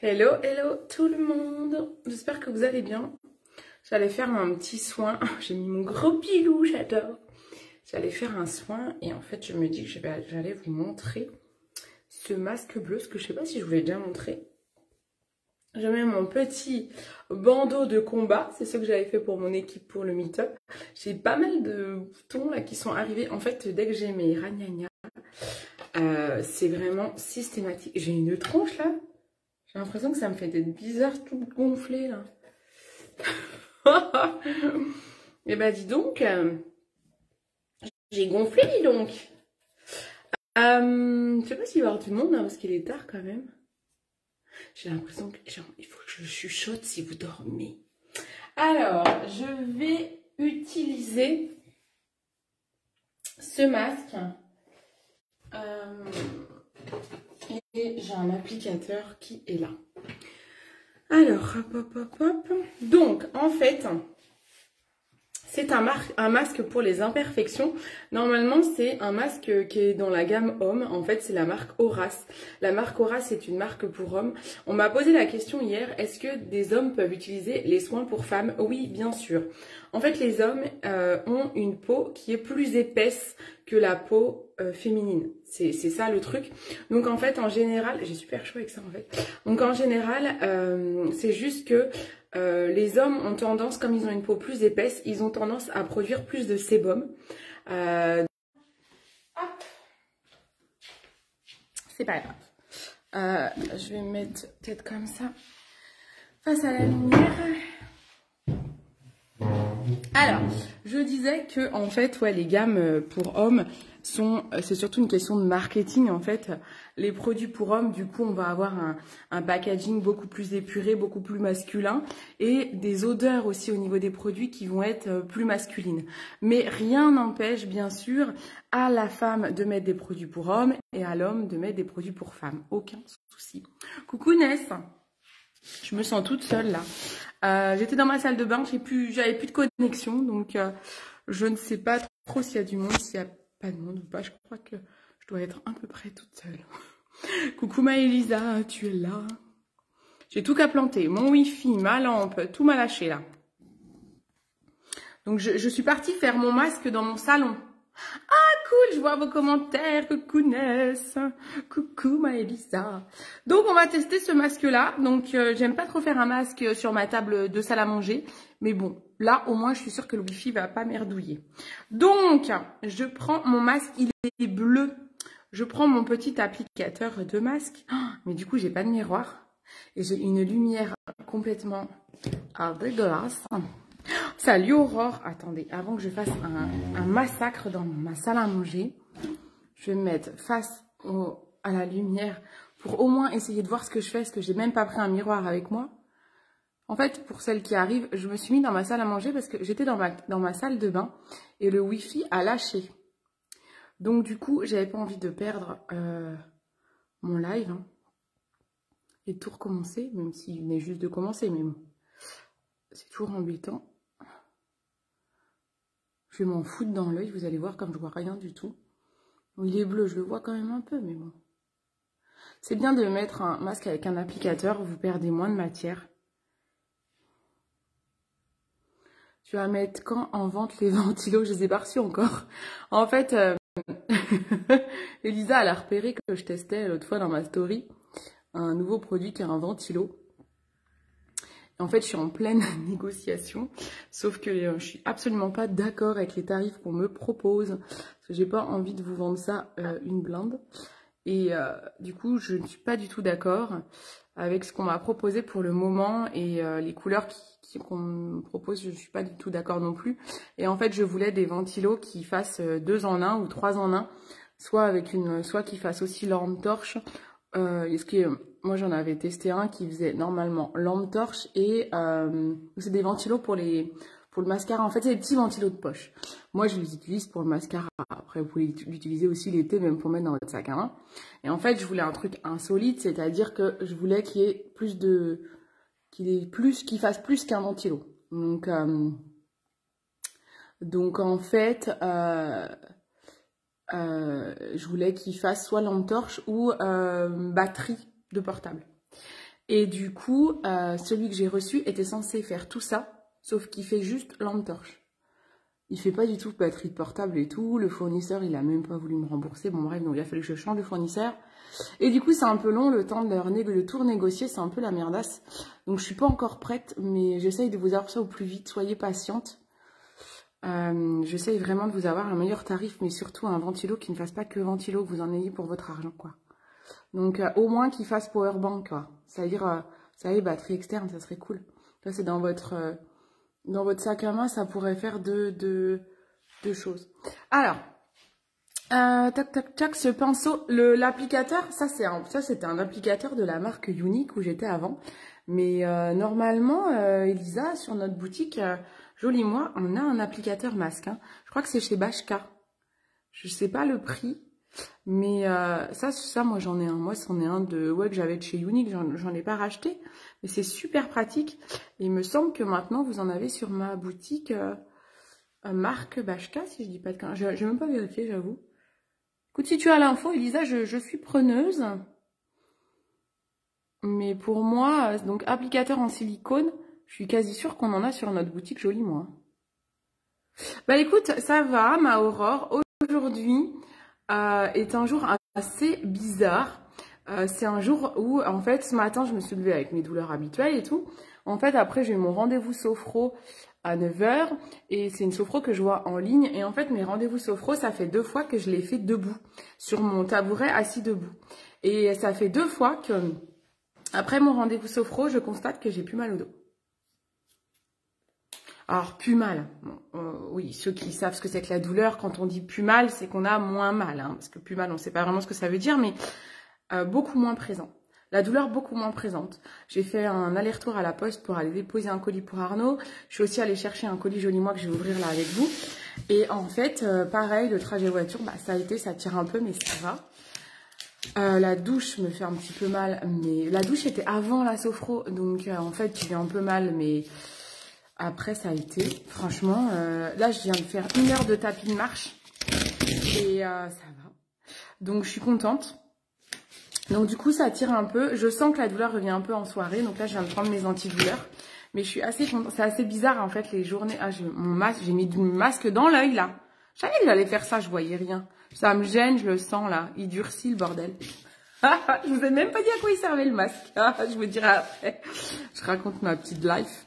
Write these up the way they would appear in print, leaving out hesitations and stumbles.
Hello, hello tout le monde. J'espère que vous allez bien. J'allais faire un petit soin. J'ai mis mon gros pilou, j'adore. J'allais faire un soin et en fait je me dis que j'allais vous montrer ce masque bleu, parce que je sais pas si je vous l'ai déjà montré. Je mets mon petit bandeau de combat, c'est ce que j'avais fait pour mon équipe pour le meet-up. J'ai pas mal de boutons là qui sont arrivés. En fait, dès que j'ai mes ragnagnas, c'est vraiment systématique. J'ai une tronche là. J'ai l'impression que ça me fait des bizarres tout gonflé là. Et bah dis donc, j'ai gonflé dis donc. Je sais pas s'il va y avoir du monde hein, parce qu'il est tard quand même. J'ai l'impression que il faut que je chuchote si vous dormez. Alors, je vais utiliser ce masque. Et j'ai un applicateur qui est là. Alors, hop, hop, hop, hop. Donc, en fait, c'est un masque pour les imperfections. Normalement, c'est un masque qui est dans la gamme homme. En fait, c'est la marque Horace. La marque Horace, c'est une marque pour hommes. On m'a posé la question hier, est-ce que des hommes peuvent utiliser les soins pour femmes? Oui, bien sûr. En fait, les hommes ont une peau qui est plus épaisse que la peau féminine. C'est ça le truc. Donc, en fait, en général, j'ai super chaud avec ça, en fait. Donc, en général, c'est juste que les hommes ont tendance, comme ils ont une peau plus épaisse, ils ont tendance à produire plus de sébum. C'est pas grave. Je vais me mettre peut-être comme ça, face à la lumière. Alors, je disais que en fait, ouais, les gammes pour hommes c'est surtout une question de marketing en fait. Les produits pour hommes, du coup, on va avoir un packaging beaucoup plus épuré, beaucoup plus masculin et des odeurs aussi au niveau des produits qui vont être plus masculines. Mais rien n'empêche, bien sûr, à la femme de mettre des produits pour hommes et à l'homme de mettre des produits pour femmes. Aucun souci. Coucou Ness. Je me sens toute seule là. J'étais dans ma salle de bain, j'avais plus de connexion, donc je ne sais pas trop s'il y a du monde, s'il n'y a pas de monde ou pas. Je crois que je dois être à peu près toute seule. Coucou Maëlisa, tu es là. J'ai tout qu'à planter, mon wifi, ma lampe, tout m'a lâché là. Donc je suis partie faire mon masque dans mon salon. Ah cool, je vois vos commentaires, coucou Ness, coucou Maëlisa. Donc on va tester ce masque là, donc j'aime pas trop faire un masque sur ma table de salle à manger, mais bon, là au moins je suis sûre que le wifi va pas merdouiller. Donc je prends mon masque, il est bleu, je prends mon petit applicateur de masque, mais du coup j'ai pas de miroir, et j'ai une lumière complètement dégueulasse. Salut Aurore, attendez, avant que je fasse un massacre dans ma salle à manger, je vais me mettre face à la lumière pour au moins essayer de voir ce que je fais, parce que j'ai même pas pris un miroir avec moi. En fait, pour celles qui arrivent, je me suis mis dans ma salle à manger parce que j'étais dans ma salle de bain et le wifi a lâché. Donc du coup, j'avais pas envie de perdre mon live hein, et de tout recommencer, même s'il venait juste de commencer, mais bon, c'est toujours embêtant. Je vais m'en foutre dans l'œil, vous allez voir comme je vois rien du tout. Bon, il est bleu, je le vois quand même un peu, mais bon. C'est bien de mettre un masque avec un applicateur, vous perdez moins de matière. Tu vas mettre quand en vente les ventilos? Je les ai pas reçus encore. En fait, Elisa, elle a repéré que je testais l'autre fois dans ma story un nouveau produit qui est un ventilo. En fait, je suis en pleine négociation, sauf que je suis absolument pas d'accord avec les tarifs qu'on me propose, parce que j'ai pas envie de vous vendre ça une blinde. Et du coup, je ne suis pas du tout d'accord avec ce qu'on m'a proposé pour le moment et les couleurs qu'on me propose, je suis pas du tout d'accord non plus. Et en fait, je voulais des ventilos qui fassent 2 en 1 ou 3 en 1, soit qui fassent aussi lampe torche. Moi j'en avais testé un qui faisait normalement lampe torche et c'est des ventilos pour le mascara. En fait, c'est des petits ventilos de poche. Moi, je les utilise pour le mascara. Après, vous pouvez l'utiliser aussi l'été, même pour mettre dans votre sac à main. Et en fait, je voulais un truc insolite, c'est-à-dire que je voulais qu'il y ait qu'il fasse plus qu'un ventilo. Donc en fait, je voulais qu'il fasse soit lampe torche ou batterie de portable. Et du coup, celui que j'ai reçu était censé faire tout ça, sauf qu'il fait juste lampe torche. Il fait pas du tout batterie de portable et tout. Le fournisseur, il a même pas voulu me rembourser. Bon bref, donc il a fallu que je change de fournisseur. Et du coup, c'est un peu long, le temps de tout renégocier, c'est un peu la merdasse. Donc je suis pas encore prête, mais j'essaye de vous avoir ça au plus vite. Soyez patiente. J'essaye vraiment de vous avoir un meilleur tarif, mais surtout un ventilo qui ne fasse pas que ventilo, que vous en ayez pour votre argent, quoi. Donc au moins qu'il fasse powerbank, quoi. C'est-à-dire, ça y est, batterie externe, ça serait cool. Ça, c'est dans votre sac à main, ça pourrait faire deux choses. Alors, tac, tac, tac, ce pinceau, l'applicateur, ça c'était un applicateur de la marque Unique où j'étais avant. Mais normalement, Elisa, sur notre boutique, Jolie Moi, on a un applicateur masque. Hein. Je crois que c'est chez Bashka. Je sais pas le prix, mais ça, moi j'en ai un. Moi, c'en est un que j'avais de chez Unique, j'en ai pas racheté. Mais c'est super pratique. Et il me semble que maintenant, vous en avez sur ma boutique marque Bashka, si je dis pas de conneries. J'ai même pas vérifié, j'avoue. Écoute, si tu as l'info, Elisa, je suis preneuse. Mais pour moi, donc applicateur en silicone, je suis quasi sûre qu'on en a sur notre boutique Jolie Moi. Bah écoute, ça va, ma Aurore. Aujourd'hui est un jour assez bizarre. C'est un jour où, en fait, ce matin, je me suis levée avec mes douleurs habituelles et tout. En fait, après, j'ai eu mon rendez-vous sophro à 9 h. Et c'est une sophro que je vois en ligne. Et en fait, mes rendez-vous sophro, ça fait 2 fois que je les fais debout, sur mon tabouret assis debout. Et ça fait 2 fois que, après mon rendez-vous sophro, je constate que j'ai plus mal au dos. Alors, plus mal. Bon, oui, ceux qui savent ce que c'est que la douleur, quand on dit plus mal, c'est qu'on a moins mal. Hein, parce que plus mal, on ne sait pas vraiment ce que ça veut dire, mais beaucoup moins présent. La douleur beaucoup moins présente. J'ai fait un aller-retour à la poste pour aller déposer un colis pour Arnaud. Je suis aussi allée chercher un colis Jolie Moi que je vais ouvrir là avec vous. Et en fait, pareil, le trajet voiture, bah, ça tire un peu, mais ça va. La douche me fait un petit peu mal, mais la douche était avant la sophro, donc en fait, j'ai un peu mal, mais après, ça a été. Franchement, là, je viens de faire 1 heure de tapis de marche et ça va. Donc, je suis contente. Donc du coup, ça tire un peu. Je sens que la douleur revient un peu en soirée. Donc là, je viens de prendre mes antidouleurs. Mais je suis assez contente. C'est assez bizarre en fait les journées. Ah, j'ai mis du masque dans l'œil là. Je savais que j'allais faire ça, je voyais rien. Ça me gêne, je le sens là. Il durcit le bordel. Je vous ai même pas dit à quoi il servait le masque. Je vous dirai après. Je raconte ma petite life.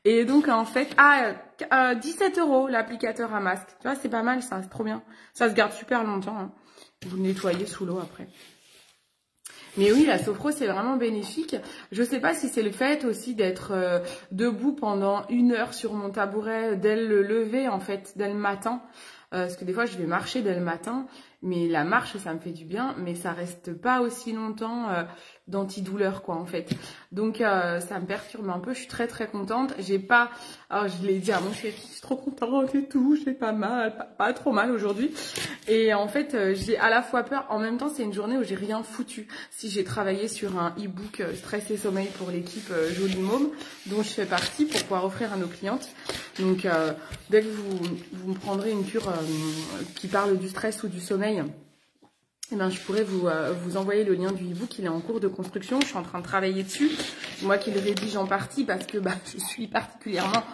Et donc en fait, 17 € l'applicateur à masque. Tu vois, c'est pas mal ça, c'est trop bien. Ça se garde super longtemps. Hein. Vous le nettoyez sous l'eau après. Mais oui, la sophro, c'est vraiment bénéfique. Je sais pas si c'est le fait aussi d'être debout pendant 1 heure sur mon tabouret dès le lever, en fait, dès le matin. Parce que des fois, je vais marcher dès le matin. Mais la marche, ça me fait du bien. Mais ça reste pas aussi longtemps d'antidouleur, quoi, en fait. Donc, ça me perturbe un peu. Je suis très, très contente. J'ai pas... Alors, je l'ai dit à mon chéri, je suis trop contente et tout. J'ai pas mal, pas trop mal aujourd'hui. Et en fait, j'ai à la fois peur. En même temps, c'est une journée où j'ai rien foutu. Si j'ai travaillé sur un e-book Stress et Sommeil pour l'équipe Jolie Môme, dont je fais partie pour pouvoir offrir à nos clientes. Donc, dès que vous me prendrez une cure qui parle du stress ou du sommeil, eh ben, je pourrais vous envoyer le lien du e-book. Il est en cours de construction. Je suis en train de travailler dessus. Moi qui le rédige en partie parce que je suis particulièrement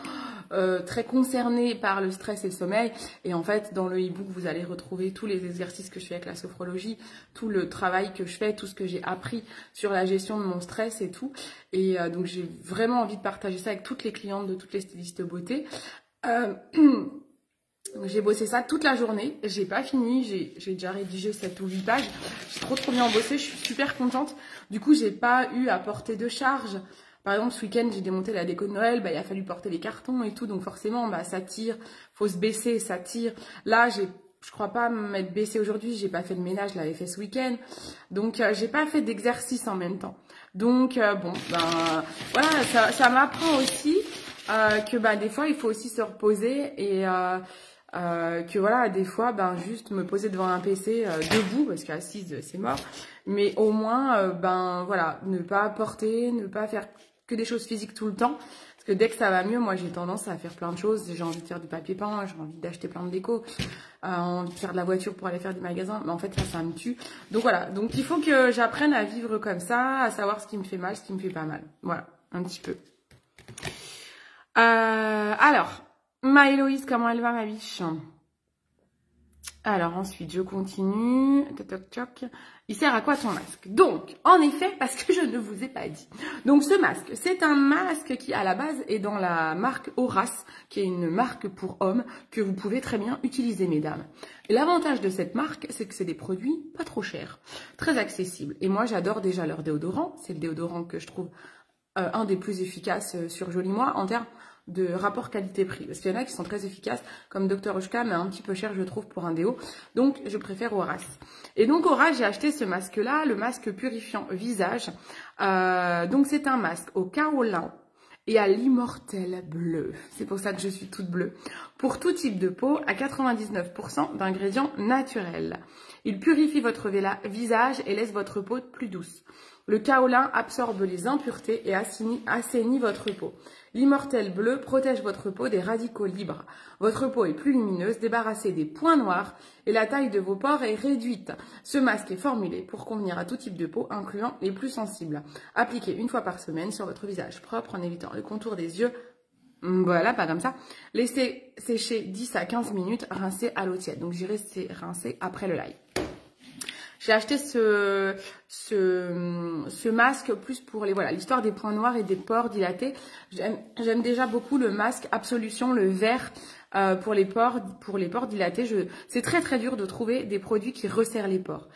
très concernée par le stress et le sommeil. Et en fait, dans le e-book, vous allez retrouver tous les exercices que je fais avec la sophrologie, tout le travail que je fais, tout ce que j'ai appris sur la gestion de mon stress et tout. Et donc, j'ai vraiment envie de partager ça avec toutes les clientes de toutes les stylistes beauté. J'ai bossé ça toute la journée, j'ai pas fini, j'ai déjà rédigé 7 ou 8 pages, j'ai trop bien bossé, je suis super contente. Du coup, j'ai pas eu à porter de charge. Par exemple, ce week-end, j'ai démonté la déco de Noël, il a fallu porter les cartons et tout, donc forcément, ça tire, faut se baisser, ça tire. Là, je crois pas m'être baissée aujourd'hui, j'ai pas fait de ménage, je l'avais fait ce week-end. Donc, j'ai pas fait d'exercice en même temps. Donc, voilà, ça m'apprend aussi que des fois, il faut aussi se reposer et... que voilà, des fois, juste me poser devant un PC debout, parce qu'assise, c'est mort. Mais au moins, voilà, ne pas porter, ne pas faire que des choses physiques tout le temps. Parce que dès que ça va mieux, moi j'ai tendance à faire plein de choses. J'ai envie de faire du papier peint, j'ai envie d'acheter plein de déco, envie de faire de la voiture pour aller faire des magasins. Mais en fait ça me tue. Donc voilà, donc il faut que j'apprenne à vivre comme ça, à savoir ce qui me fait mal, ce qui me fait pas mal. Voilà, un petit peu. Alors, Héloïse, comment elle va ma biche? Alors ensuite, je continue. Toc, toc, toc. Il sert à quoi ton masque? Donc, en effet, parce que je ne vous ai pas dit. Donc ce masque, c'est un masque qui à la base est dans la marque Horace, qui est une marque pour hommes que vous pouvez très bien utiliser, mesdames. L'avantage de cette marque, c'est que c'est des produits pas trop chers, très accessibles. Et moi, j'adore déjà leur déodorant. C'est le déodorant que je trouve un des plus efficaces sur Joli Moi en termes de rapport qualité-prix. Parce qu'il y en a qui sont très efficaces, comme Dr. Ushka, mais un petit peu cher, je trouve, pour un déo. Donc, je préfère Horace. Et donc, Horace, j'ai acheté ce masque-là, le masque purifiant visage. Donc, c'est un masque au kaolin et à l'immortel bleu. C'est pour ça que je suis toute bleue. Pour tout type de peau, à 99% d'ingrédients naturels. Il purifie votre visage et laisse votre peau plus douce. Le kaolin absorbe les impuretés et assainit votre peau. L'immortel bleu protège votre peau des radicaux libres. Votre peau est plus lumineuse, débarrassée des points noirs et la taille de vos pores est réduite. Ce masque est formulé pour convenir à tout type de peau, incluant les plus sensibles. Appliquez une fois par semaine sur votre visage propre en évitant le contour des yeux. Voilà, pas comme ça. Laissez sécher 10 à 15 minutes, rincez à l'eau tiède. Donc j'irai rincer après le live. J'ai acheté ce masque plus pour l'histoire des points noirs et des pores dilatés. J'aime déjà beaucoup le masque Absolution, le vert pour les pores dilatés. C'est très très dur de trouver des produits qui resserrent les pores.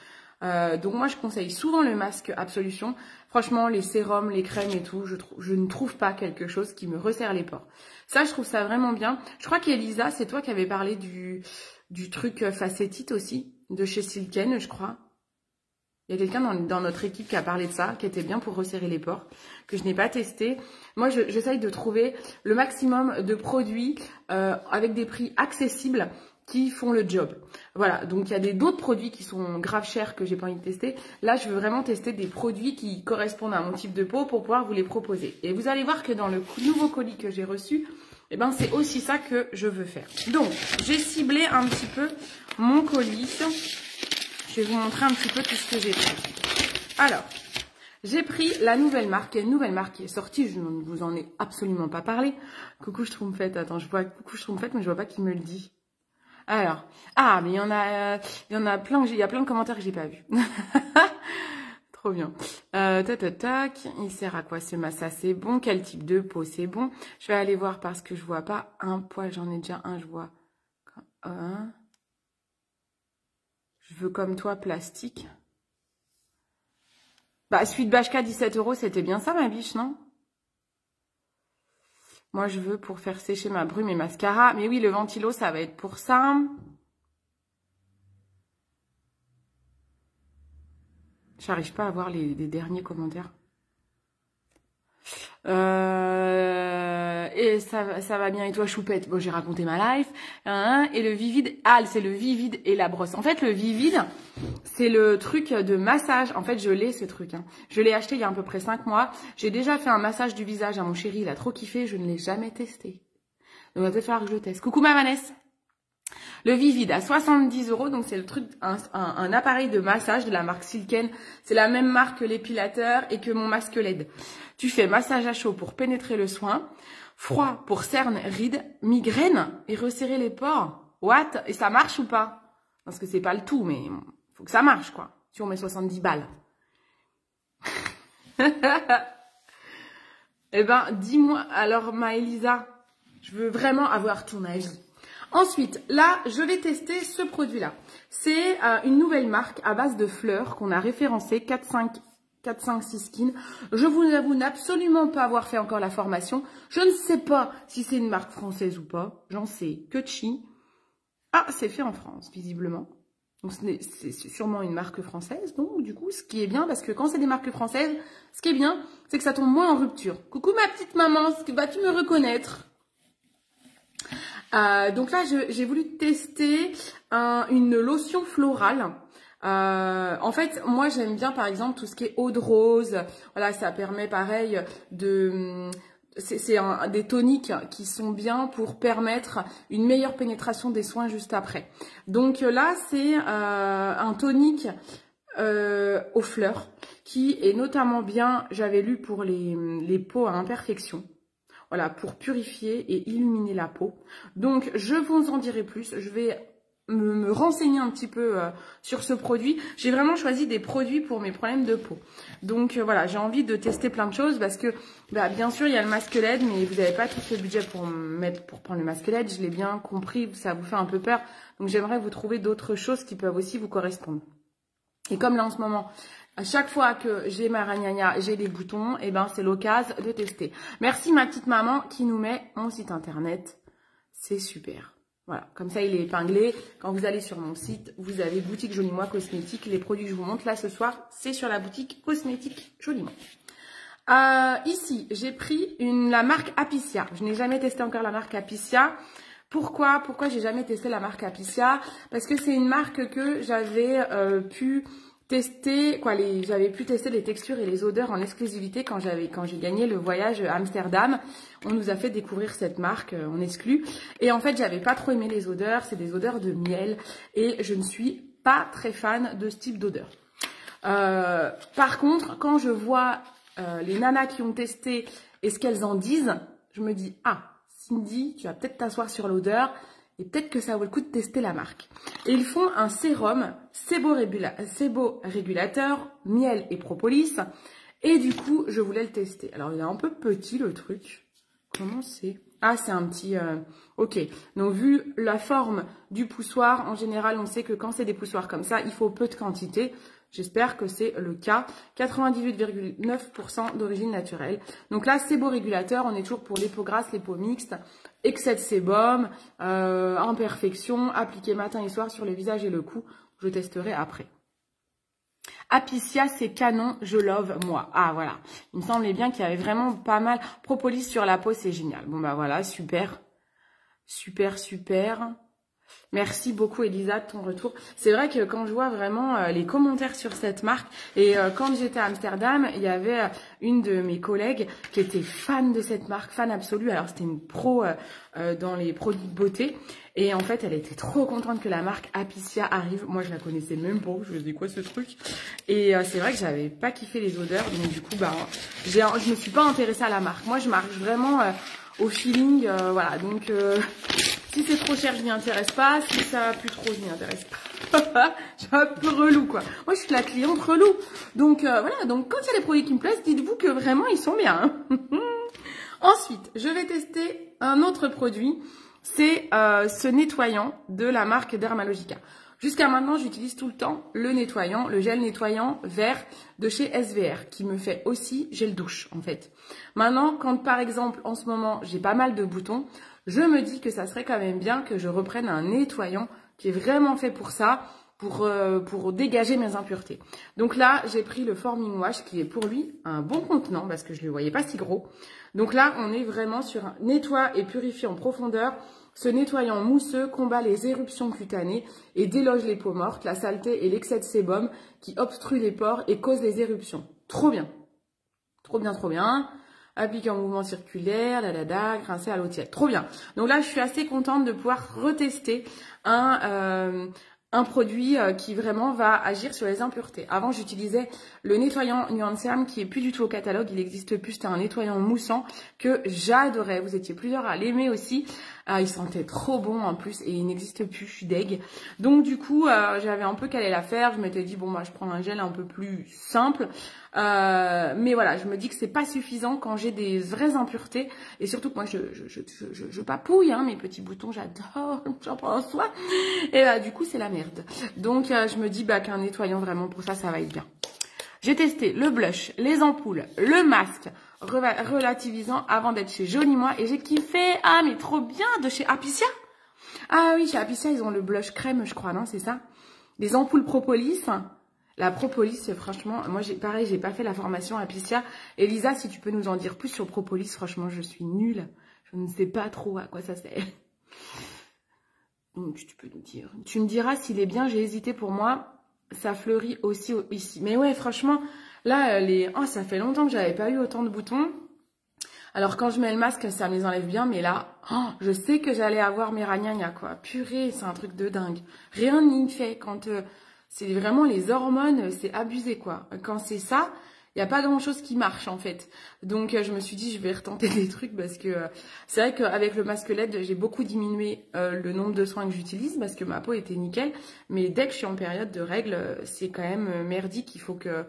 Donc moi je conseille souvent le masque Absolution. Franchement, les sérums, les crèmes et tout, je ne trouve pas quelque chose qui me resserre les pores. Ça, je trouve ça vraiment bien. Je crois qu'Elisa, c'est toi qui avais parlé du truc facétite aussi, de chez Silken, je crois. Il y a quelqu'un dans notre équipe qui a parlé de ça, qui était bien pour resserrer les pores, que je n'ai pas testé. Moi, j'essaye de trouver le maximum de produits avec des prix accessibles qui font le job. Voilà, donc il y a d'autres produits qui sont grave chers que j'ai pas envie de tester. Là, je veux vraiment tester des produits qui correspondent à mon type de peau pour pouvoir vous les proposer. Et vous allez voir que dans le nouveau colis que j'ai reçu, eh ben, c'est aussi ça que je veux faire. Donc, j'ai ciblé un petit peu mon colis. Je vais vous montrer un petit peu tout ce que j'ai pris. Alors, j'ai pris la nouvelle marque. Il y a une nouvelle marque qui est sortie. Je ne vous en ai absolument pas parlé. Coucou Schtroumpfette. Attends, je vois coucou Schtroumpfette, mais je vois pas qui me le dit. Alors, mais il y en a plein. Il y a plein de commentaires que j'ai pas vus. Trop bien. Tac. Il sert à quoi ce masque? Ça, c'est bon. Quel type de peau? C'est bon. Je vais aller voir parce que je vois pas un poil. J'en ai déjà un. Je vois un. Je veux comme toi plastique. Bah, Suite Bashka, 17 €, c'était bien ça, ma biche, non? Moi, je veux pour faire sécher ma brume et mascara. Mais oui, le ventilo, ça va être pour ça. J'arrive pas à voir les derniers commentaires. Et ça va bien. Et toi, Choupette? Bon, j'ai raconté ma life. Et le Vivide. Ah, c'est le Vivide et la brosse. En fait, le Vivide, c'est le truc de massage. En fait, je l'ai, ce truc. Je l'ai acheté il y a à peu près 5 mois. J'ai déjà fait un massage du visage à mon chéri. Il a trop kiffé. Je ne l'ai jamais testé. Donc, il va peut-être falloir que je le teste. Coucou, ma Vanessa. Le Vivide à 70 €. Donc, c'est le truc, un appareil de massage de la marque Silken. C'est la même marque que l'épilateur et que mon masque LED. Tu fais massage à chaud pour pénétrer le soin. Froid pour cernes, rides, migraine et resserrer les pores. What? Et ça marche ou pas? Parce que c'est pas le tout, mais faut que ça marche, quoi. Si on met 70 balles. Eh ben, dis-moi, alors, Elisa, je veux vraiment avoir ton avis. Ensuite, là, je vais tester ce produit-là. C'est une nouvelle marque à base de fleurs qu'on a référencée, 456 Skin. Je vous avoue n'absolument pas avoir fait encore la formation. Je ne sais pas si c'est une marque française ou pas. J'en sais que chi. Ah, c'est fait en France, visiblement. Donc, c'est sûrement une marque française. Donc, du coup, ce qui est bien, parce que quand c'est des marques françaises, ce qui est bien, c'est que ça tombe moins en rupture. Coucou ma petite maman, vas-tu me reconnaître? Donc là, j'ai voulu tester une lotion florale. En fait, moi, j'aime bien, par exemple, tout ce qui est eau de rose. Voilà, ça permet, pareil, c'est des toniques qui sont bien pour permettre une meilleure pénétration des soins juste après. Donc là, c'est un tonique aux fleurs qui est notamment bien, j'avais lu pour les peaux à imperfection. Voilà, pour purifier et illuminer la peau. Donc, je vous en dirai plus. Je vais me renseigner un petit peu sur ce produit. J'ai vraiment choisi des produits pour mes problèmes de peau. Donc, voilà, j'ai envie de tester plein de choses parce que, bien sûr, il y a le masque LED, mais vous n'avez pas tout ce budget pour prendre le masque LED. Je l'ai bien compris, ça vous fait un peu peur. Donc, j'aimerais vous trouver d'autres choses qui peuvent aussi vous correspondre. Et comme là, en ce moment, à chaque fois que j'ai ma ragnagna, j'ai des boutons, et ben c'est l'occasion de tester. Merci ma petite maman qui nous met mon site internet. C'est super. Voilà, comme ça il est épinglé. Quand vous allez sur mon site, vous avez boutique Jolie Moi Cosmétique. Les produits que je vous montre là ce soir, c'est sur la boutique Cosmétique Jolie Moi. Ici, j'ai pris la marque Apicia. Je n'ai jamais testé encore la marque Apicia. Pourquoi j'ai jamais testé la marque Apicia? Parce que c'est une marque que j'avais pu tester, j'avais pu tester les textures et les odeurs en exclusivité quand j'ai gagné le voyage à Amsterdam. On nous a fait découvrir cette marque en exclu. Et en fait, j'avais pas trop aimé les odeurs. C'est des odeurs de miel. Et je ne suis pas très fan de ce type d'odeur. Par contre, quand je vois les nanas qui ont testé et ce qu'elles en disent, je me dis, ah, Cindy, tu vas peut-être t'asseoir sur l'odeur. Et peut-être que ça vaut le coup de tester la marque. Et ils font un sérum séborégulateur, miel et propolis. Et du coup, je voulais le tester. Alors, il est un peu petit le truc. Comment c'est? Ah, c'est un petit... Ok. Donc, vu la forme du poussoir, en général, on sait que quand c'est des poussoirs comme ça, il faut peu de quantité. J'espère que c'est le cas. 98,9% d'origine naturelle. Donc là, séborégulateur, on est toujours pour les peaux grasses, les peaux mixtes. Excès de sébum, imperfection, appliqué matin et soir sur le visage et le cou. Je testerai après. Apicia, c'est canon, je love moi. Ah voilà, il me semblait bien qu'il y avait vraiment pas mal. Propolis sur la peau, c'est génial. Bon bah voilà, super. Super, super. Merci beaucoup Elisa de ton retour. C'est vrai que quand je vois vraiment les commentaires sur cette marque et quand j'étais à Amsterdam, il y avait une de mes collègues qui était fan de cette marque, fan absolue. Alors c'était une pro dans les produits de beauté et en fait elle était trop contente que la marque Apicia arrive. Moi je la connaissais même pas, je me dis quoi ce truc. Et c'est vrai que j'avais pas kiffé les odeurs, donc du coup je me suis pas intéressée à la marque. Moi je marche vraiment au feeling, voilà donc... Si c'est trop cher, je m'y intéresse pas. Si ça pue trop, je m'y intéresse pas. Je suis un peu relou, quoi. Moi, je suis la cliente relou. Donc, voilà. Donc, quand il y a des produits qui me plaisent, dites-vous que vraiment, ils sont bien. Hein. Ensuite, je vais tester un autre produit. C'est ce nettoyant de la marque Dermalogica. Jusqu'à maintenant, j'utilise tout le temps le nettoyant, le gel nettoyant vert de chez SVR, qui me fait aussi gel douche, en fait. Maintenant, quand par exemple, en ce moment, j'ai pas mal de boutons, je me dis que ça serait quand même bien que je reprenne un nettoyant qui est vraiment fait pour ça, pour dégager mes impuretés. Donc là, j'ai pris le Forming Wash qui est pour lui un bon contenant parce que je ne le voyais pas si gros. Donc là, on est vraiment sur un nettoie et purifie en profondeur. Ce nettoyant mousseux combat les éruptions cutanées et déloge les peaux mortes, la saleté et l'excès de sébum qui obstrue les pores et cause les éruptions. Trop bien. Trop bien, trop bien. Appliquer en mouvement circulaire, rincer à l'eau tiède. Trop bien. Donc là, je suis assez contente de pouvoir retester un produit qui vraiment va agir sur les impuretés. Avant, j'utilisais le nettoyant Nuanceam qui est plus du tout au catalogue. Il n'existe plus. C'était un nettoyant moussant que j'adorais. Vous étiez plusieurs à l'aimer aussi. Il sentait trop bon en plus et il n'existe plus. Je suis deg. Donc du coup, j'avais un peu calé l'affaire. Je m'étais dit, bon, moi, je prends un gel un peu plus simple. Mais voilà, je me dis que c'est pas suffisant quand j'ai des vraies impuretés. Et surtout que moi, je papouille, hein, mes petits boutons, j'adore, j'en prends soin. Et du coup, c'est la merde. Donc, je me dis qu'un nettoyant vraiment pour ça, ça va être bien. J'ai testé le blush, les ampoules, le masque relativisant avant d'être chez Jolie Moi. Et j'ai kiffé, ah mais trop bien, de chez Apicia. Ah oui, chez Apicia, ils ont le blush crème, je crois, non, c'est ça? Les ampoules propolis. La propolis, franchement, moi, pareil, j'ai pas fait la formation Apicia. Elisa, si tu peux nous en dire plus sur propolis, franchement, je suis nulle. Je ne sais pas trop à quoi ça sert. Donc, tu peux nous dire. Tu me diras s'il est bien, j'ai hésité pour moi. Ça fleurit aussi ici. Mais ouais, franchement, là, oh, ça fait longtemps que j'avais pas eu autant de boutons. Alors quand je mets le masque, ça me les enlève bien, mais là, oh, je sais que j'allais avoir mes ragnagnas, quoi. Purée, c'est un truc de dingue. Rien n'y fait. Quand c'est vraiment les hormones, c'est abusé, quoi. Quand c'est ça, il n'y a pas grand-chose qui marche, en fait. Donc je me suis dit, je vais retenter des trucs parce que c'est vrai qu'avec le masque LED, j'ai beaucoup diminué le nombre de soins que j'utilise parce que ma peau était nickel. Mais dès que je suis en période de règles, c'est quand même merdique. Il faut que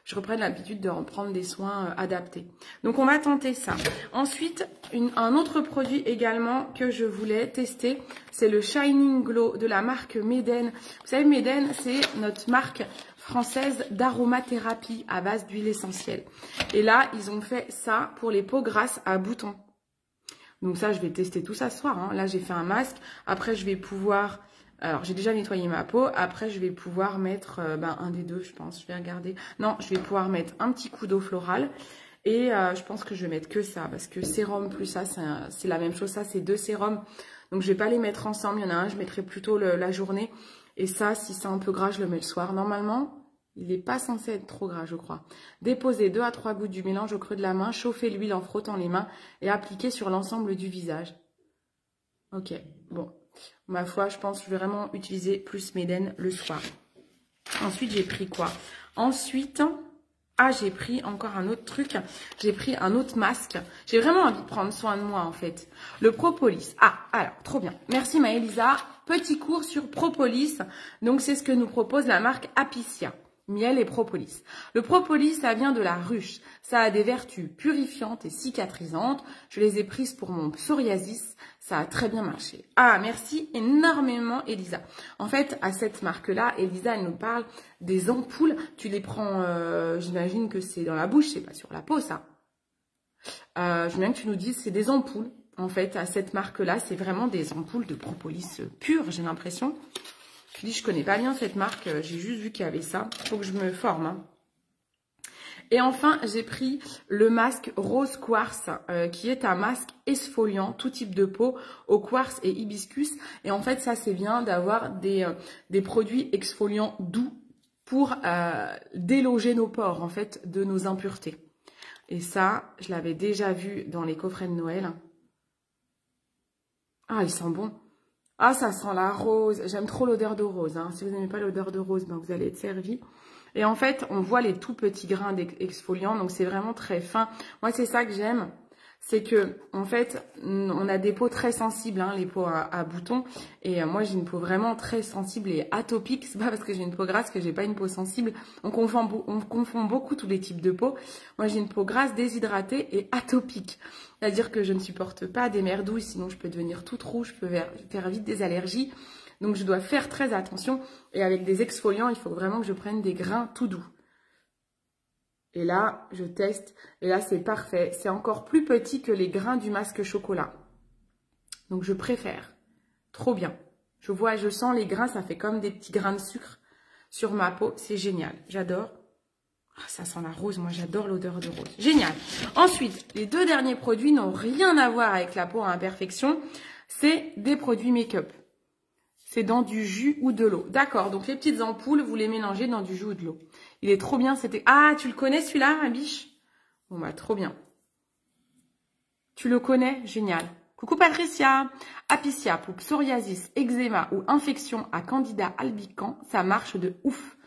je reprenne l'habitude de reprendre des soins adaptés. Donc on va tenter ça. Ensuite, un autre produit également que je voulais tester, c'est le Shining Glow de la marque Meden. Vous savez, Meden, c'est notre marque française d'aromathérapie à base d'huile essentielle. Et là, ils ont fait ça pour les peaux grasses à boutons. Donc ça, je vais tester tout ça ce soir, hein. Là, j'ai fait un masque. Après, je vais pouvoir... Alors, j'ai déjà nettoyé ma peau. Après, je vais pouvoir mettre un des deux, je pense. Je vais regarder. Non, je vais pouvoir mettre un petit coup d'eau florale. Et je pense que je vais mettre que ça. Parce que sérum plus ça, c'est la même chose. Ça, c'est 2 sérums. Donc, je vais pas les mettre ensemble. Il y en a un, je mettrai plutôt la journée. Et ça, si c'est un peu gras, je le mets le soir. Normalement, il n'est pas censé être trop gras, je crois. Déposez 2 à 3 gouttes du mélange au creux de la main. Chauffez l'huile en frottant les mains. Et appliquez sur l'ensemble du visage. Ok, bon. Ma foi, je pense que je vais vraiment utiliser plus Meden le soir. Ensuite, j'ai pris quoi? Ensuite, j'ai pris encore un autre truc. J'ai pris un autre masque. J'ai vraiment envie de prendre soin de moi, en fait. Le Propolis. Alors, trop bien. Merci, Maëlisa. Petit cours sur Propolis. Donc, c'est ce que nous propose la marque Apicia. Miel et propolis. Le propolis, ça vient de la ruche. Ça a des vertus purifiantes et cicatrisantes. Je les ai prises pour mon psoriasis. Ça a très bien marché. Merci énormément, Elisa. En fait, à cette marque-là, Elisa, elle nous parle des ampoules. Tu les prends, j'imagine que c'est dans la bouche, c'est pas sur la peau, ça. Je veux bien que tu nous dises, c'est des ampoules. En fait, à cette marque-là, c'est vraiment des ampoules de propolis pur, j'ai l'impression. Je dis, je connais pas bien cette marque, j'ai juste vu qu'il y avait ça. Il faut que je me forme, hein. Et enfin, j'ai pris le masque Rose Quartz, qui est un masque exfoliant, tout type de peau, au quartz et hibiscus. Et en fait, ça, c'est bien d'avoir des produits exfoliants doux pour déloger nos pores, en fait, de nos impuretés. Et ça, je l'avais déjà vu dans les coffrets de Noël. Il sent bon. Ça sent la rose. J'aime trop l'odeur de rose, hein. Si vous n'aimez pas l'odeur de rose, vous allez être servi. Et en fait, on voit les tout petits grains exfoliants. Donc, c'est vraiment très fin. Moi, c'est ça que j'aime. C'est que, en fait, on a des peaux très sensibles, hein, les peaux à boutons. Et moi, j'ai une peau vraiment très sensible et atopique. C'est pas parce que j'ai une peau grasse que j'ai pas une peau sensible. On confond beaucoup tous les types de peau. Moi, j'ai une peau grasse, déshydratée et atopique. C'est-à-dire que je ne supporte pas des merdouilles, sinon je peux devenir toute rouge, je peux faire vite des allergies. Donc, je dois faire très attention. Et avec des exfoliants, il faut vraiment que je prenne des grains tout doux. Et là, je teste. Et là, c'est parfait. C'est encore plus petit que les grains du masque chocolat. Donc, je préfère. Trop bien. Je sens les grains, ça fait comme des petits grains de sucre sur ma peau. C'est génial. J'adore. Ça sent la rose. Moi, j'adore l'odeur de rose. Génial. Ensuite, les 2 derniers produits n'ont rien à voir avec la peau à imperfection. C'est des produits make-up. C'est dans du jus ou de l'eau. D'accord, donc les petites ampoules, vous les mélangez dans du jus ou de l'eau. Il est trop bien, c'était... tu le connais celui-là, ma biche? Bon, trop bien. Tu le connais? Génial. Coucou Patricia. Apicia pour psoriasis, eczéma ou infection à candida albicans, ça marche de ouf.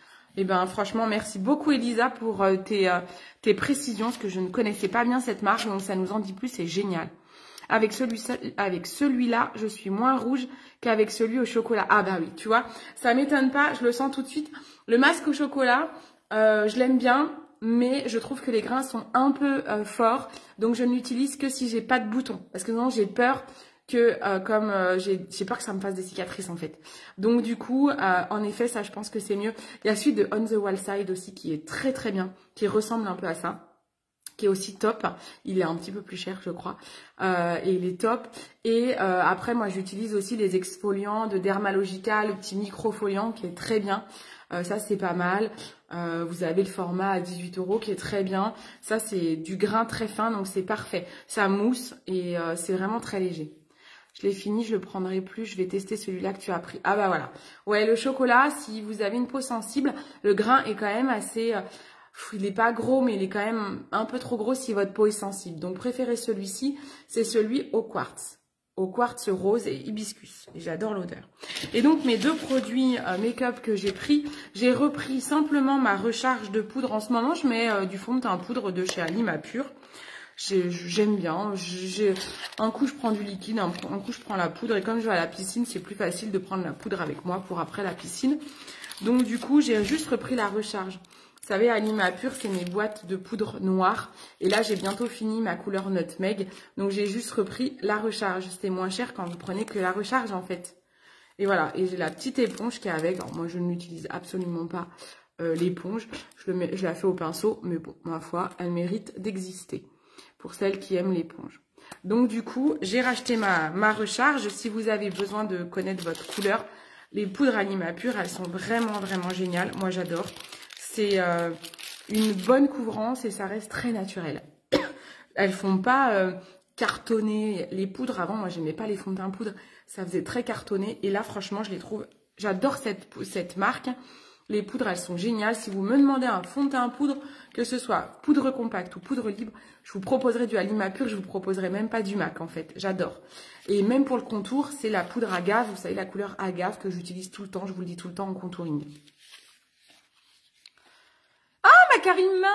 Franchement, merci beaucoup Elisa pour tes précisions, parce que je ne connaissais pas bien cette marque, donc ça nous en dit plus, c'est génial. Avec celui-là, je suis moins rouge qu'avec celui au chocolat. Oui, tu vois, ça m'étonne pas, je le sens tout de suite. Le masque au chocolat, je l'aime bien, mais je trouve que les grains sont un peu forts. Donc, je ne l'utilise que si j'ai pas de boutons. Parce que non, j'ai peur que, j'ai peur que ça me fasse des cicatrices, en fait. Donc, du coup, en effet, ça, je pense que c'est mieux. Il y a celui de On the Wall Side aussi qui est très, très bien, qui ressemble un peu à ça, qui est aussi top. Il est un petit peu plus cher, je crois. Et il est top. Et après, moi, j'utilise aussi les exfoliants de Dermalogica, le petit microfoliant qui est très bien. Ça, c'est pas mal. Vous avez le format à 18 € qui est très bien. Ça, c'est du grain très fin, donc c'est parfait. Ça mousse et c'est vraiment très léger. Je l'ai fini, je le prendrai plus. Je vais tester celui-là que tu as pris. Voilà. Ouais, le chocolat, si vous avez une peau sensible, le grain est quand même assez... il n'est pas gros, mais il est quand même un peu trop gros si votre peau est sensible. Donc, préférez celui-ci, c'est celui au quartz. Au quartz rose et hibiscus. Et j'adore l'odeur. Et donc, mes deux produits make-up que j'ai pris, j'ai repris simplement ma recharge de poudre. En ce moment, je mets du fond de teint poudre de chez Anima Pure. J'aime bien. Un coup, je prends du liquide, un coup, je prends la poudre. Et comme je vais à la piscine, c'est plus facile de prendre la poudre avec moi pour après la piscine. Donc, du coup, j'ai juste repris la recharge. Vous savez, Anima Pure, c'est mes boîtes de poudre noire. Et là, j'ai bientôt fini ma couleur Nutmeg. Donc, j'ai juste repris la recharge. C'était moins cher quand vous prenez que la recharge, en fait. Et voilà. Et j'ai la petite éponge qui est avec. Alors, moi, je n'utilise absolument pas l'éponge. Je la fais au pinceau. Mais bon, ma foi, elle mérite d'exister. Pour celles qui aiment l'éponge. Donc, du coup, j'ai racheté ma recharge. Si vous avez besoin de connaître votre couleur, les poudres Anima Pure, elles sont vraiment, vraiment géniales. Moi, j'adore. C'est une bonne couvrance et ça reste très naturel. Elles font pas cartonner les poudres. Avant, moi, j'aimais pas les fonds de teint poudre. Ça faisait très cartonné. Et là, franchement, je les trouve... J'adore cette marque. Les poudres, elles sont géniales. Si vous me demandez un fond de teint poudre, que ce soit poudre compacte ou poudre libre, je vous proposerai du Anima Pure. Je vous proposerai même pas du MAC, en fait. J'adore. Et même pour le contour, c'est la poudre agave. Vous savez, la couleur agave que j'utilise tout le temps. Je vous le dis tout le temps en contouring. Karima,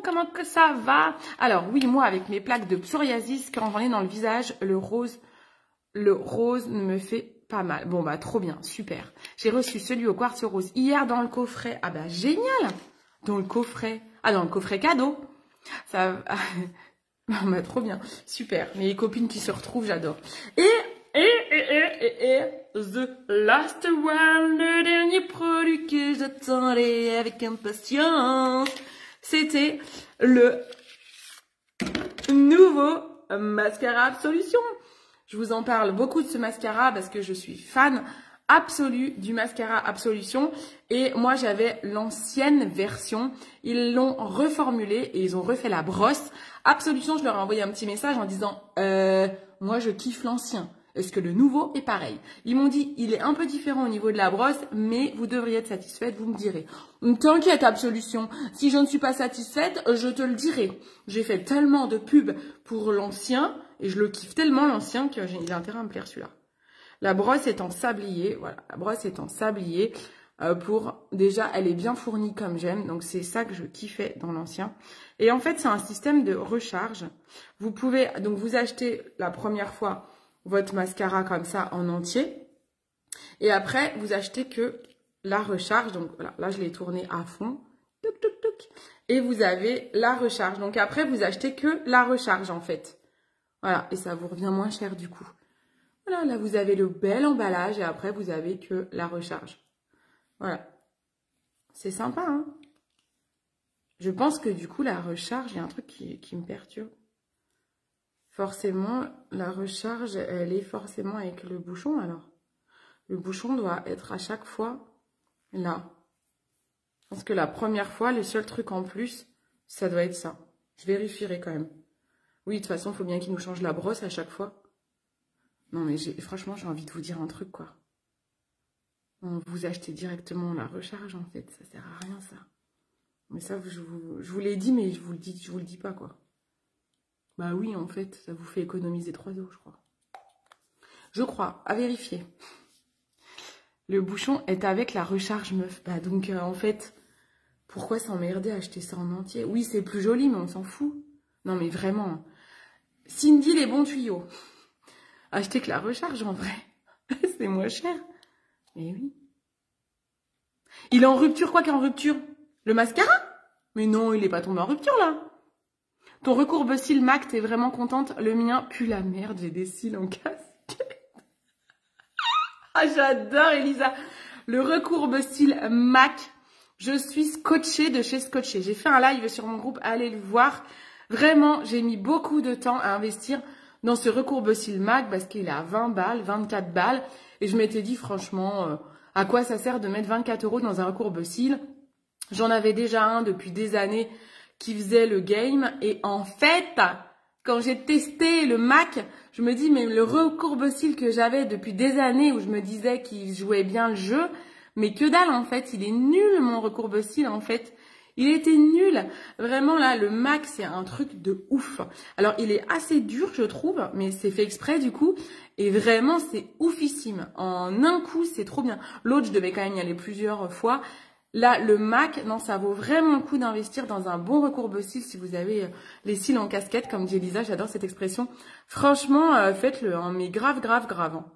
comment que ça va? Alors oui, moi avec mes plaques de psoriasis, quand j'en ai dans le visage, le rose me fait pas mal. Bon bah trop bien, super. J'ai reçu celui au quartz rose hier dans le coffret. Ah bah génial. Dans le coffret. Ah, dans le coffret cadeau. Ça bah trop bien, super. Mes copines qui se retrouvent, j'adore. Et the last one, le dernier produit que j'attendais avec impatience, c'était le nouveau mascara Absolution. Je vous en parle beaucoup de ce mascara parce que je suis fan absolue du mascara Absolution. Et moi, j'avais l'ancienne version. Ils l'ont reformulé et ils ont refait la brosse. Absolution, je leur ai envoyé un petit message en disant moi, je kiffe l'ancien. Est-ce que le nouveau est pareil? Ils m'ont dit, il est un peu différent au niveau de la brosse, mais vous devriez être satisfaite, vous me direz. T'inquiète, Absolution, si je ne suis pas satisfaite, je te le dirai. J'ai fait tellement de pubs pour l'ancien, et je le kiffe tellement l'ancien, qu'il a intérêt à me plaire celui-là. La brosse est en sablier, voilà, la brosse est en sablier. Déjà, elle est bien fournie comme j'aime, donc c'est ça que je kiffais dans l'ancien. Et en fait, c'est un système de recharge. Vous pouvez, donc vous achetez la première fois votre mascara comme ça en entier. Et après, vous achetez que la recharge. Donc voilà, là, je l'ai tourné à fond. Touc, touc, touc. Et vous avez la recharge. Donc après, vous achetez que la recharge en fait. Voilà, et ça vous revient moins cher du coup. Voilà, là, vous avez le bel emballage et après, vous avez que la recharge. Voilà. C'est sympa, hein? Je pense que du coup, la recharge, il y a un truc qui me perturbe. Forcément, la recharge, elle est forcément avec le bouchon, alors. Le bouchon doit être à chaque fois là. Je pense que la première fois, le seul truc en plus, ça doit être ça. Je vérifierai quand même. Oui, de toute façon, il faut bien qu'il nous change la brosse à chaque fois. Non, mais franchement, j'ai envie de vous dire un truc, quoi. Vous achetez directement la recharge, en fait. Ça sert à rien, ça. Mais ça, je vous l'ai dit, mais je vous le dis pas, quoi. Bah oui, en fait, ça vous fait économiser 3 €, je crois. Je crois, à vérifier. Le bouchon est avec la recharge, meuf. Bah donc, en fait, pourquoi s'emmerder à acheter ça en entier? Oui, c'est plus joli, mais on s'en fout. Non, mais vraiment. Cindy, les bons tuyaux. Achetez que la recharge, en vrai. C'est moins cher. Mais oui. Il est en rupture, quoi qu'en rupture? Le mascara? Mais non, il est pas tombé en rupture, là. Ton recourbe cils MAC, t'es vraiment contente? Le mien pue la merde, j'ai des cils en casquette. Ah, j'adore, Elisa. Le recourbe cils MAC, je suis scotchée de chez Scotché. J'ai fait un live sur mon groupe, allez le voir. Vraiment, j'ai mis beaucoup de temps à investir dans ce recourbe cils MAC parce qu'il est à 20 balles, 24 balles. Et je m'étais dit, franchement, à quoi ça sert de mettre 24 € dans un recourbe cils? J'en avais déjà un depuis des années qui faisait le game. Et en fait, quand j'ai testé le MAC, je me dis, mais le recourbe cils que j'avais depuis des années où je me disais qu'il jouait bien le jeu, mais que dalle en fait, il est nul mon recourbe cils en fait. Il était nul. Vraiment, là, le MAC, c'est un truc de ouf. Alors, il est assez dur, je trouve, mais c'est fait exprès, du coup. Et vraiment, c'est oufissime. En un coup, c'est trop bien. L'autre, je devais quand même y aller plusieurs fois. Là, le MAC, non, ça vaut vraiment le coup d'investir dans un bon recourbe-cils si vous avez les cils en casquette, comme dit Elisa, j'adore cette expression. Franchement, faites-le, hein, mais grave, grave, grave. Hein.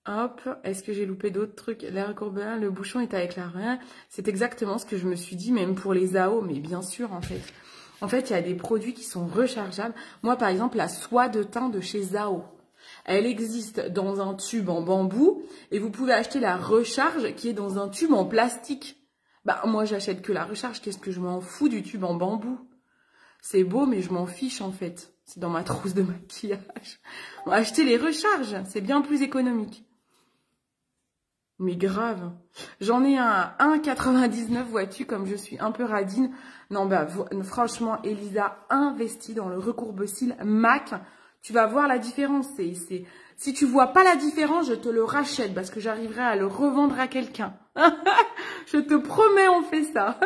Hop, est-ce que j'ai loupé d'autres trucs? La recourbe, le bouchon est avec la rien. C'est exactement ce que je me suis dit, même pour les AO, mais bien sûr, en fait. En fait, il y a des produits qui sont rechargeables. Moi, par exemple, la soie de teint de chez Zao. Elle existe dans un tube en bambou et vous pouvez acheter la recharge qui est dans un tube en plastique. Bah, moi, j'achète que la recharge. Qu'est-ce que je m'en fous du tube en bambou? C'est beau, mais je m'en fiche, en fait. C'est dans ma trousse de maquillage. On va acheter les recharges. C'est bien plus économique. Mais grave. J'en ai un 1,99, vois-tu, comme je suis un peu radine. Non, bah, franchement, Elisa, investis dans le recourbe-cils MAC. Tu vas voir la différence. Si tu vois pas la différence, je te le rachète parce que j'arriverai à le revendre à quelqu'un. Je te promets, on fait ça.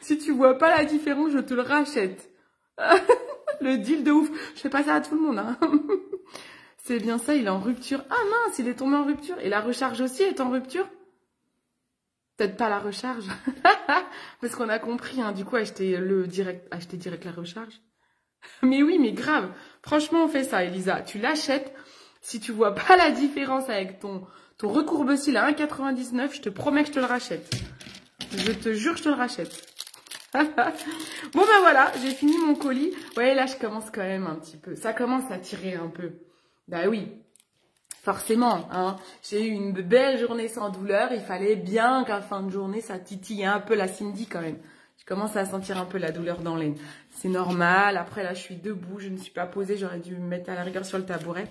Si tu vois pas la différence, je te le rachète. Le deal de ouf. Je fais pas ça à tout le monde, hein. C'est bien ça, il est en rupture. Ah mince, il est tombé en rupture. Et la recharge aussi est en rupture? Peut-être pas la recharge. Parce qu'on a compris, hein. Du coup, acheter direct la recharge. Mais oui, mais grave. Franchement, on fait ça, Elisa. Tu l'achètes. Si tu vois pas la différence avec ton recourbe-cils à 1,99, je te promets que je te le rachète. Je te jure que je te le rachète. Bon, ben voilà, j'ai fini mon colis. Ouais, là, je commence quand même un petit peu. Ça commence à tirer un peu. Bah oui, forcément, hein. J'ai eu une belle journée sans douleur. Il fallait bien qu'à la fin de journée, ça titille un peu la Cindy quand même. Je commence à sentir un peu la douleur dans l'aine. C'est normal. Après, là, je suis debout. Je ne suis pas posée. J'aurais dû me mettre à la rigueur sur le tabouret.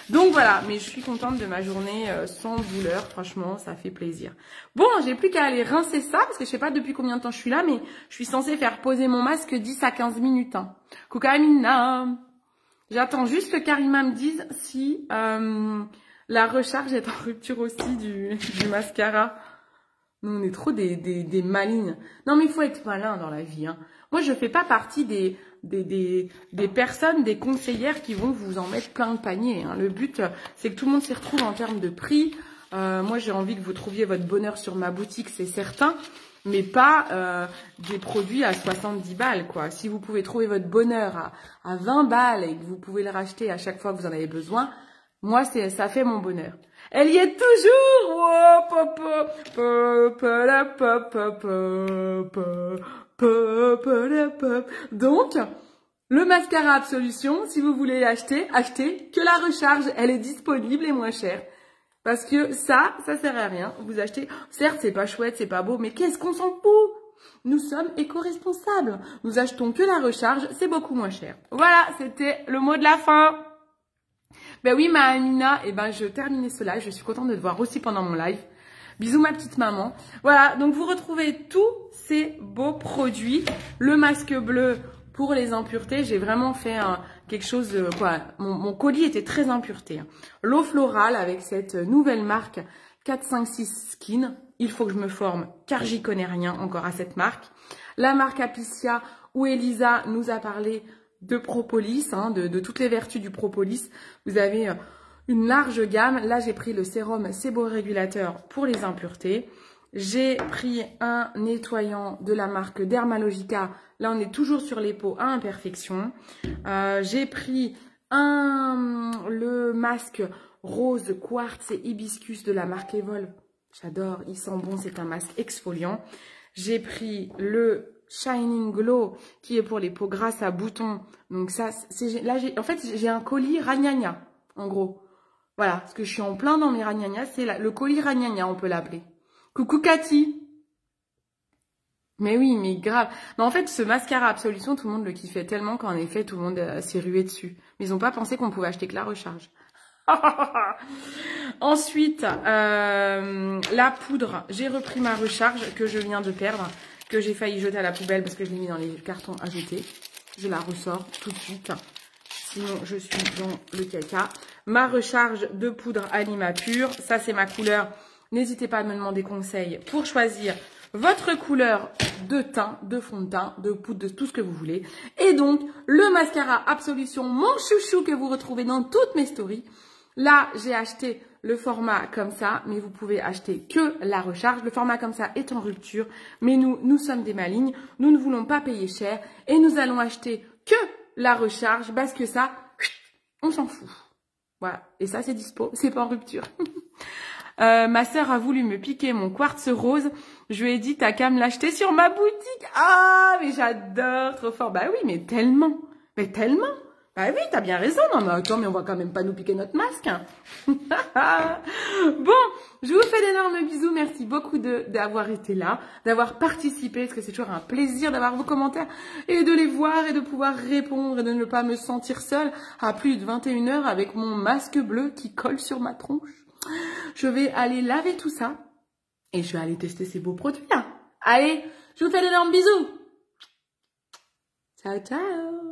Donc, voilà. Mais je suis contente de ma journée sans douleur. Franchement, ça fait plaisir. Bon, j'ai plus qu'à aller rincer ça. Parce que je sais pas depuis combien de temps je suis là. Mais je suis censée faire poser mon masque 10 à 15 minutes. Hein. Coucou Amina. J'attends juste que Karima me dise si la recharge est en rupture aussi du mascara. Nous, on est trop des malignes. Non, mais il faut être malin dans la vie. Hein. Moi, je fais pas partie des personnes, des conseillères qui vont vous en mettre plein de paniers. Hein. Le but, c'est que tout le monde s'y retrouve en termes de prix. Moi, j'ai envie que vous trouviez votre bonheur sur ma boutique, c'est certain. Mais pas des produits à 70 balles, quoi. Si vous pouvez trouver votre bonheur à 20 balles et que vous pouvez le racheter à chaque fois que vous en avez besoin, moi, ça fait mon bonheur. Elle y est toujours! Donc, le mascara Absolution, si vous voulez l'acheter, achetez que la recharge. Elle est disponible et moins chère. Parce que ça sert à rien. Vous achetez, certes, c'est pas chouette, c'est pas beau, mais qu'est-ce qu'on s'en fout? Nous sommes éco-responsables. Nous achetons que la recharge, c'est beaucoup moins cher. Voilà, c'était le mot de la fin. Ben oui, ma Amina, eh ben, je terminais ce live. Je suis contente de te voir aussi pendant mon live. Bisous, ma petite maman. Voilà, donc vous retrouvez tous ces beaux produits. Le masque bleu pour les impuretés. J'ai vraiment fait quelque chose, quoi. Mon colis était très impureté. L'eau florale avec cette nouvelle marque 456 Skin. Il faut que je me forme car j'y connais rien encore à cette marque. La marque Apicia où Elisa nous a parlé de propolis, hein, de toutes les vertus du propolis. Vous avez une large gamme. Là, j'ai pris le sérum séborégulateur pour les impuretés. J'ai pris un nettoyant de la marque Dermalogica. Là, on est toujours sur les peaux à imperfection. J'ai pris le masque rose quartz et hibiscus de la marque Evolve. J'adore, il sent bon, c'est un masque exfoliant. J'ai pris le Shining Glow qui est pour les peaux grasses à boutons. Donc ça, là, en fait, j'ai un colis ragnagna, en gros. Voilà, parce que je suis en plein dans mes ragnagnas. C'est le colis ragnagna, on peut l'appeler. Coucou Cathy. Mais oui, mais grave. Mais en fait, ce mascara Absolution, tout le monde le kiffait tellement qu'en effet, tout le monde s'est rué dessus. Mais ils n'ont pas pensé qu'on pouvait acheter que la recharge. Ensuite, la poudre. J'ai repris ma recharge que je viens de perdre, que j'ai failli jeter à la poubelle parce que je l'ai mis dans les cartons à jeter. Je la ressors tout de suite. Sinon, je suis dans le caca. Ma recharge de poudre Anima Pure. Ça, c'est ma couleur. N'hésitez pas à me demander conseil pour choisir votre couleur de teint, de fond de teint, de poudre, de tout ce que vous voulez. Et donc, le mascara Absolution, mon chouchou que vous retrouvez dans toutes mes stories. Là, j'ai acheté le format comme ça, mais vous pouvez acheter que la recharge. Le format comme ça est en rupture, mais nous sommes des malignes. Nous ne voulons pas payer cher et nous allons acheter que la recharge parce que ça, on s'en fout. Voilà. Et ça, c'est dispo, c'est pas en rupture. Ma sœur a voulu me piquer mon quartz rose. Je lui ai dit, t'as qu'à me l'acheter sur ma boutique. Ah, mais j'adore, trop fort. Bah oui, mais tellement. Mais tellement. Bah oui, t'as bien raison. Non, mais attends, mais on va quand même pas nous piquer notre masque. Hein. Bon, je vous fais d'énormes bisous. Merci beaucoup d'avoir été là, d'avoir participé, parce que c'est toujours un plaisir d'avoir vos commentaires et de les voir et de pouvoir répondre et de ne pas me sentir seule à plus de 21 h avec mon masque bleu qui colle sur ma tronche. Je vais aller laver tout ça et je vais aller tester ces beaux produits là. Allez, je vous fais d'énormes bisous. Ciao, ciao.